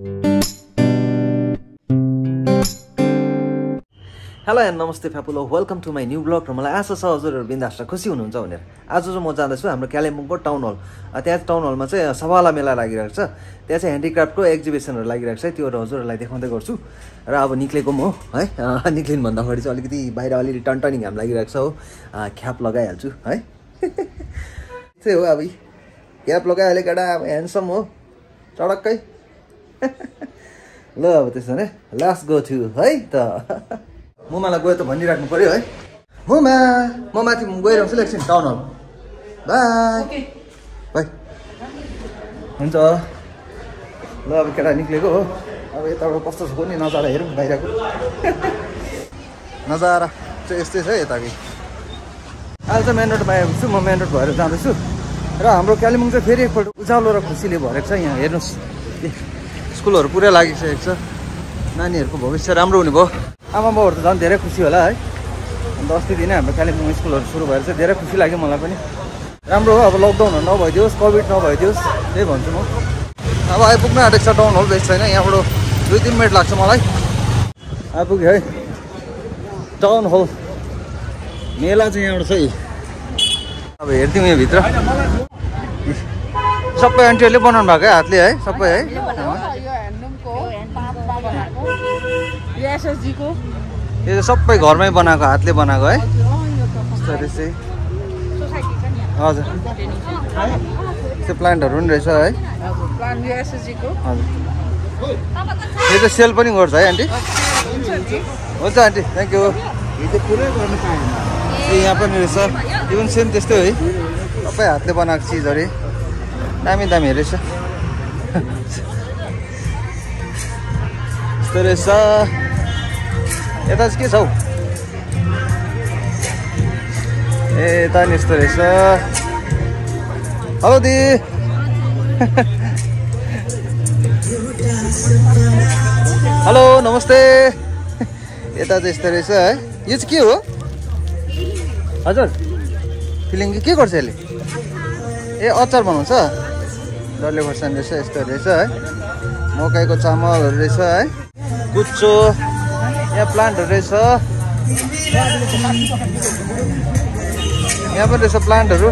Hello and नमस्ते फ्यापुलो, welcome to my new blog. र मलाई आशा छ हजुरहरू बिन्दास र खुसी हुनुहुन्छ भनेर। आज चाहिँ म जाँदैछु हाम्रो कालिम्पोङको टाउन हल। त्यहाँ टाउन हलमा चाहिँ सबाला मेला लागिरहेको छ। त्यहाँ चाहिँ ह्यान्डिक्राफ्टको एक्जिबिसनहरू लागिरहेको छ, त्यो हजुरहरूलाई देखाउँदै गर्छु। र अब निक्लेको म है, निक्लिनुभन्दा अगाडि चाहिँ अलिकति बाहिर अलिअलि टनटनी घाम लागिरहेको छ हो, ख्याप लगाइहाल्छु है। त्यही हो, अब क्याप लगाइहालेँ केटा, अब ह्यान्डसम हो चडक्कै। ल अब त्यसो भने लास्ट गो छु है त। मुमालाई गयो त भनिराख्नु पर्यो है। मुमा म माथि गइरहन्छु ल एकछिन टाउन हल। By by. हुन्छ ल अब केटा निक्लेको हो। अब यताबाट कस्तो छ नि नजारा हेरौँ बाहिरको। नजारा चाहिँ यस्तै छ है यताको। अहिले चाहिँ मेन रोडमा आएको छु, म मेन रोड भएर जाँदैछु। र हाम्रो कालिम्पोङ चाहिँ फेरि एकपल्ट उज्यालो र खुसीले भरेको छ। यहाँ हेर्नुहोस्, स्कुलहरू पुरै लागिसकेको छ। नानीहरूको भविष्य राम्रो हुने भयो। आमा बाउहरू त झन् धेरै खुसी होला है। अन्त अस्तिदेखि नै हाम्रो कालिम्पोङ स्कुलहरू सुरु भएर चाहिँ धेरै खुसी लाग्यो मलाई पनि। राम्रो हो, अब लकडाउनहरू नभइदियोस्, कोभिड नभइदियोस्, त्यही भन्छु म। अब आइपुग्न आँटेको छ टाउन हल, बेस्ट छैन। यहाँबाट 2-3 मिनट लाग्छ मलाई। आइपुग्यो है टाउन हल। मेला चाहिँ यहाँबाट छ है। अब हेर्थ्यौँ यहाँभित्र सबै आन्टीहरूले बनाउनु भएको है, हातले है सबै है। यो सबै घरमै बनाएको, हातले बनाएको है। हजुर, त्यो प्लान्टहरू पनि रहेछ है। हजुर, यो त सेल पनि गर्छ है आन्टी? हुन्छ आन्टी, थ्याङ्क यू। ए यहाँ पनि रहेछ, यो पनि सेम त्यस्तै है, सबै हातले बनाएको चिजहरू। दामी दामी रहेछ। यस्तो रहेछ। यता चाहिँ के छ हौ? ए यता नि यस्तो रहेछ। हेलो दी। हेलो नमस्ते। यता चाहिँ यस्तो रहेछ है। यो चाहिँ के हो हजुर? फिलिङ के गर्छ यसले? ए अचार बनाउँछ? डल्ले खोर्सानी रहेछ, यस्तो रहेछ है। मकैको चामलहरू रहेछ है। कुच्चो, यहाँ प्लान्टहरू रहेछ। यहाँ पनि रहेछ प्लान्टहरू।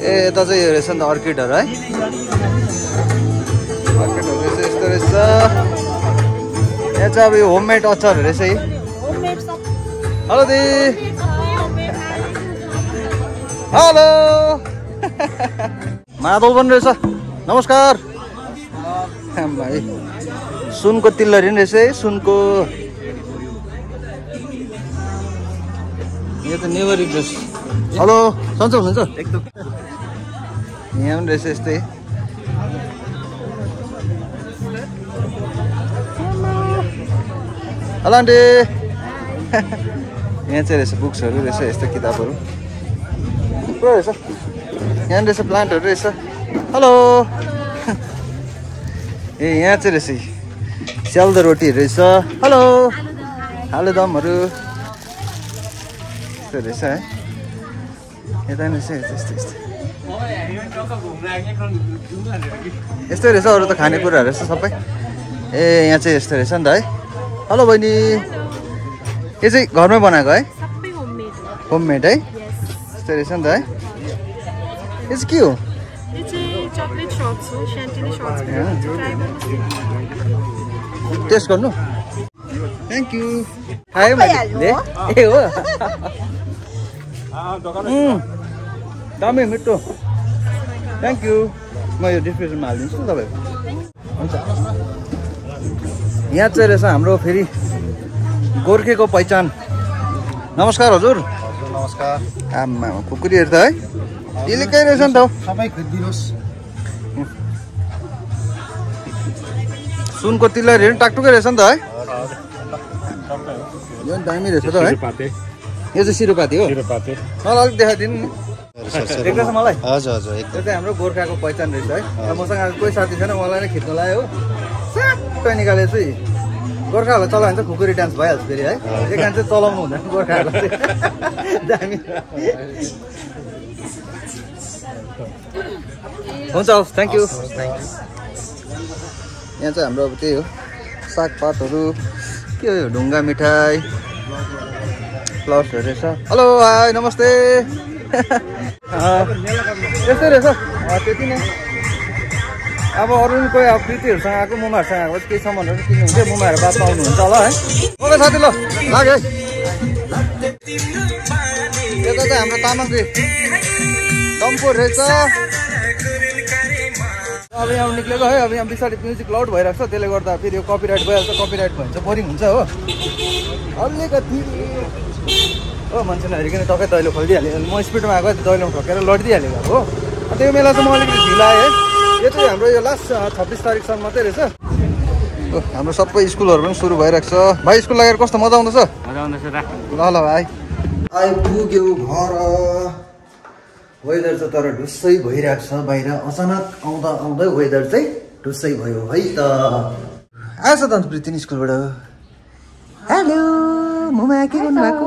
ए यता चाहिँ यो रहेछ नि त अर्किडहरू है। अर्किडहरू रहेछ, यस्तो रहेछ। यहाँ चाहिँ अब यो होममेड अचारहरू रहेछ है। हेलो दी। हेलो। मादल पनि रहेछ, नमस्कार भाइ। सुनको तिलहरी पनि रहेछ है, सुनको। यो त नेभरी ड्रेस। हेलो, सन्चै हुनुहुन्छ? एकदम। यहाँ पनि रहेछ यस्तै। Hello aunty. यहाँ चाहिँ रहेछ बुक्सहरू रहेछ, यस्तो किताबहरू पुरा रहेछ। यहाँ रहेछ प्लान्टहरू रहेछ। हेलो। ए यहाँ चाहिँ रहेछ स्यालदो रोटीहरू रहेछ। हेलो। आलुदमहरू यस्तो रहेछ है। यता पनि रहेछ यस्तो यस्तो यस्तै रहेछ। अरू त खानेकुराहरू रहेछ सबै। ए यहाँ चाहिँ यस्तो रहेछ नि त है। हेलो बहिनी। यो चाहिँ घरमै बनाएको है? होममेड है, यस्तो रहेछ नि त है। यो चाहिँ के हो? टेस्ट गर्नु? Thank you. खायो मैले। ए हो दामी मिठो। Thank you. म यो डिस्क्रिप्सनमा हालिदिन्छु तपाईँको। हुन्छ। यहाँ चाहिँ रहेछ हाम्रो फेरि गोर्खेको पहिचान। नमस्कार हजुर। नमस्कार। आमा खुकुरीहरू त है इलिकै रहेछ नि त। सबै खिचिदिनुहोस्। सुनको तिलहरीहरू टाकटुकै रहेछ नि त है। यो पनि दामी रहेछ त है। यो चाहिँ सिरुपाती हो? मलाई अलिक देखाइदिनु नि। देख्दैछ मलाई? हजुर हजुर। यो चाहिँ हाम्रो गोर्खाको पहिचान रहेछ है। र मसँग कोही साथी छैन, मलाई नै खिच्नु लाग्यो हो। सबै निकालेको छु। गोर्खाहरूलाई चलायो भने चाहिँ खुकुरी डान्स भइहाल्छ फेरि है एकजना चाहिँ चलाउनु हुँदैन गोर्खाहरूलाई चाहिँ दामी हुन्छ हवस् थ्याङ्क यू यहाँ चाहिँ हाम्रो अब त्यही हो सागपातहरू के हो ढुङ्गा मिठाई फ्लावर्सहरू रहेछ हेलो हाई नमस्ते त्यस्तै रहेछ त्यति नै अब अरू कोही अब प्रीतिहरूसँग आएको मुमाहरूसँग आएको केही सामानहरू किन्नुहुन्छ मुमाहरू बात पाउनुहुन्छ होला है ओके साथी ल लाग्यो है यता चाहिँ हाम्रो तामाङको डम्पोर रहेछ अब यहाँ निक्लेको है अब यहाँ पछाडि म्युजिक लाउड भइरहेको छ त्यसले गर्दा फेरि यो कपिराइट भइहाल्छ कपिराइट भन्छ बोरिङ हुन्छ हो अलिकति हो मान्छेले हेरिकन टक्कै दैलो खोलिदिइहाल्यो म स्पिडमा आएको दैलोमा ठोकेर लडिदिइहालेको हो त्यो मेला चाहिँ म अलिकति ढिलो आएँ यो चाहिँ हाम्रो यो लास्ट 26 तारिकसम्म मात्रै रहेछ हाम्रो सबै स्कुलहरू पनि सुरु भइरहेको छ भाइ स्कुल लागेर कस्तो मजा आउँदैछ ल ल भाइ आइपुग्यो घर वेदर चाहिँ तर ढुस्सै भइरहेको छ बाहिर अचानक आउँदा आउँदै वेदर चाहिँ ढुस्सै भयो है त आएछ त अन्त प्रीति स्कुलबाट हेलो मुमा के गर्नु भएको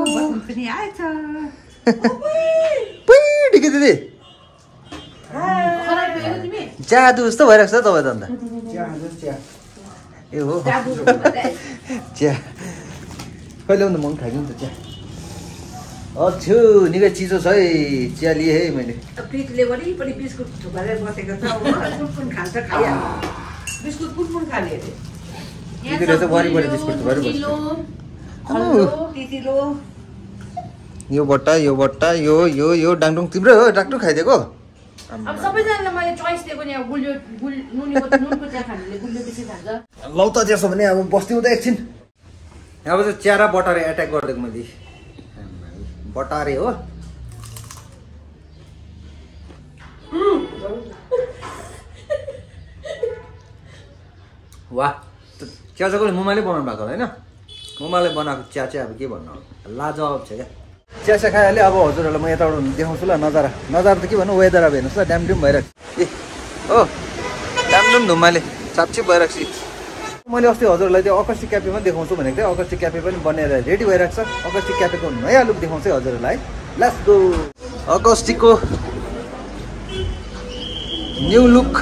ठिकै दिदी जादु जस्तो भइरहेको छ तपाईँ त अन्त ए हो चिया कहिले आउँदा म पनि खाइदिउँ नि त चिया अच्छु निकै चिसो छ है चिया लिएँ है मैले प्रितले वरिपरि बिस्कुट थुपारेर बसेको छ कुन खान्छ खाइहाल्छ बिस्कुट कुन खाने अरे प्रितले चाहिँ वरिपरि बिस्कुट थुपारेर बस्छ यो बट्टा यो डाङडुङ तिम्रो हो डाक्टु खाइदिएको अब सबैजनालाई मैले चोइस दिएको नि अब गुलियो नुनको चिया खानेले गुलियो बेसी खान्छ लौ त त्यसो भने अब बस्दिउँ त एकछिन अब चाहिँ च्यारा बटारे एट्याक गरिदिएको मैले बटारे हो वाह चिया चाहिँ कसले मुमाले बनाउनु भएको होइन मुमाले बनाएको चिया चाहिँ अब के भन्नु लाजवाब छ क्या चिया चिया खाइहालेँ अब हजुरहरूलाई म यताबाट देखाउँछु ल नजारा नजारा त के भन्नु वेदर अब हेर्नुहोस् ल ड्यामड्युम भइरहेको छ ए हो ड्यामड्युम धुम्माले छापछिप भइरहेको छ मैले अस्ति हजुरलाई त्यो अकस्टिक क्याफेमा देखाउँछु भनेको थिएँ अकस्टिक क्याफे पनि बनेर रेडी भइरहेको छ अकस्टिक क्याफेको नयाँ लुक देखाउँछु हजुरहरूलाई लेट्स गो अकस्टिकको न्यू लुक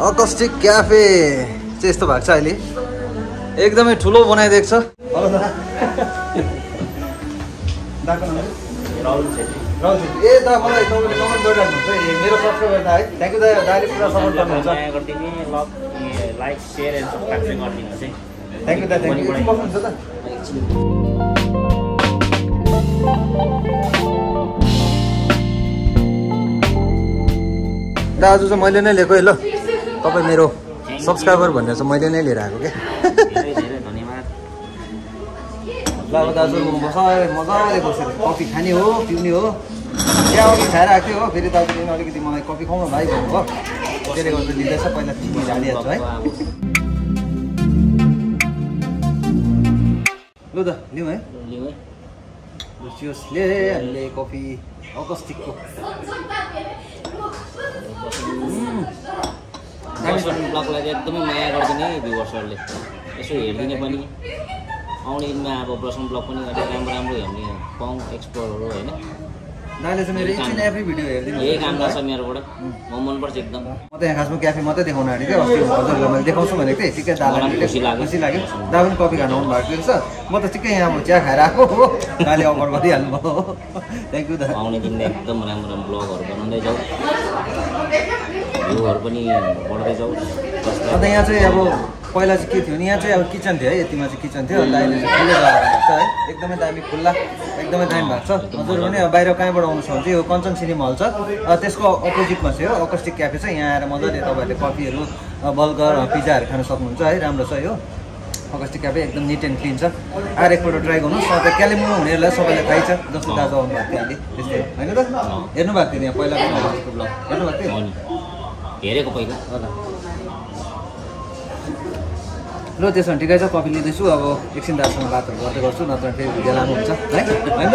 अकस्टिक क्याफे चाहिँ यस्तो भएको छ अहिले एकदमै ठुलो बनाइदिएको छ ए दा मलाई तपाईँले कमेन्ट गरिराख्नुहुन्छ मेरो सब्सक्राइबर दा है थ्याङ्क यू दा दाले पुरा सपोर्ट गर्नुहुन्छ लाइक शेयर एन्ड सब्स्क्राइब चाहिँ गरिदिनुहोस् है थ्याङ्क यू दा थ्याङ्क यू बस्नुहुन्छ त दा आज चाहिँ मैले नै लिएको है ल तपाईँ मेरो सब्सक्राइबर भनेर चाहिँ मैले नै लिएर आएको क्या धेरै धन्यवाद ल अब दाजु मजाले बसेर कफी खाने हो पिउने हो चिया अघि खाएर आएको थियो हो फेरि दाजुले अलिकति मलाई कफी खुवाउनु भाइ भन्नुभयो त्यसले गर्दा लिँदैछ पहिला चिनी हालिहाल्छु है ल त लिउँ है लुसियोसले हामीले कफी अकस्टिकको ब्लगलाई चाहिँ एकदमै माया गरिदिने भ्युवर्सहरूले यसो हेरिदिने पनि आउने दिनमा अब प्रसन्न ब्लग पनि अलिक राम्रो राम्रो हेर्ने पाउँ एक्सप्लोरहरू होइन दाइले चाहिँ मेरो इच एन्ड एभ्री भिडियो हेरिदिनु यही काम गर्छ मेरोबाट म मनपर्छ एकदम म त यहाँ खासमा क्याफे मात्रै देखाउन आँटेको थिएँ अस्ति हजुरलाई मैले देखाउँछु भनेको थिएँ ठिकै दालाई खुसी लाग्यो दा पनि कफी खानु आउनु भएको रहेछ म त ठिकै यहाँ चिया खाएर आएको हो दाले अफर गरिदिइहाल्नु भयो थ्याङ्क यू दा आउने दिनमा एकदम राम्रो राम्रो ब्लगहरू बनाउँदै जाउँ भ्यूहरू पनि बढ्दै जाउँ अन्त यहाँ चाहिँ अब पहिला चाहिँ के थियो नि यहाँ चाहिँ अब किचन थियो है यतिमा चाहिँ किचन थियो अन्त अहिले चाहिँ खुल्लै जग्गा भएको छ है एकदमै दामी खुल्ला एकदमै दामी भएको छ हजुर पनि अब बाहिर कहाँबाट आउनु छ भने चाहिँ यो कञ्चन सिनेमा हल छ त्यसको अपोजिटमा चाहिँ हो अकस्टिक क्याफे छ यहाँ आएर मजाले तपाईँहरूले कफीहरू बर्गर पिज्जाहरू खान सक्नुहुन्छ है राम्रो छ यो अकस्टिक क्याफे एकदम निट एन्ड क्लिन छ आएर एकपल्ट ट्राई गर्नुहोस् अन्त कालिम्पोङमा हुनेहरूलाई सबैलाई थाहै छ जस्तो दाजु आउनु भएको थियो अहिले त्यस्तै होइन त हेर्नु भएको थियो यहाँ पहिला पनि ब्लग हेर्नु भएको थियो हेरेको पहिला ल त्यसो भने ठिकै छ कफी लिँदैछु अब एकछिन दाजुसँग बातहरू गर्दै गर्छु नत्र फेरि भिडियो लानु हुन्छ है होइन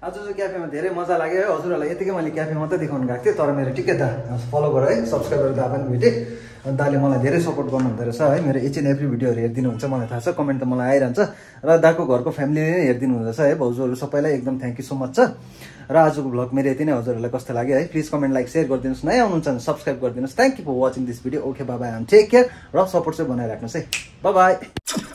आज चाहिँ क्याफेमा धेरै मजा लाग्यो है हजुरहरूलाई यतिकै मैले क्याफे मात्रै देखाउनु गएको थिएँ तर मेरो टिकै दा फलो गर है सब्सक्राइबर दा पनि भेटेँ अनि दाले मलाई धेरै सपोर्ट गर्नुहुँदो रहेछ है मेरो एच एन्ड एभ्री भिडियोहरू हेरिदिनुहुन्छ मलाई थाहा छ कमेन्ट त मलाई आइरहन्छ र दाको घरको फ्यामिलीले नै हेरिदिनु हुँदैछ है भाउजूहरू सबैलाई एकदम थ्याङ्क यू सो मच छ र आजको भ्लग मेरो यति नै हजुरहरूलाई कस्तो लाग्यो है प्लिज कमेन्ट लाइक सेयर गरिदिनुहोस् नयाँ हुनुहुन्छ भने सब्सक्राइब गरिदिनुहोस् thank you for watching this video okay bye bye and take care र सपोर्ट चाहिँ बनाइराख्नुहोस् है बाई बाई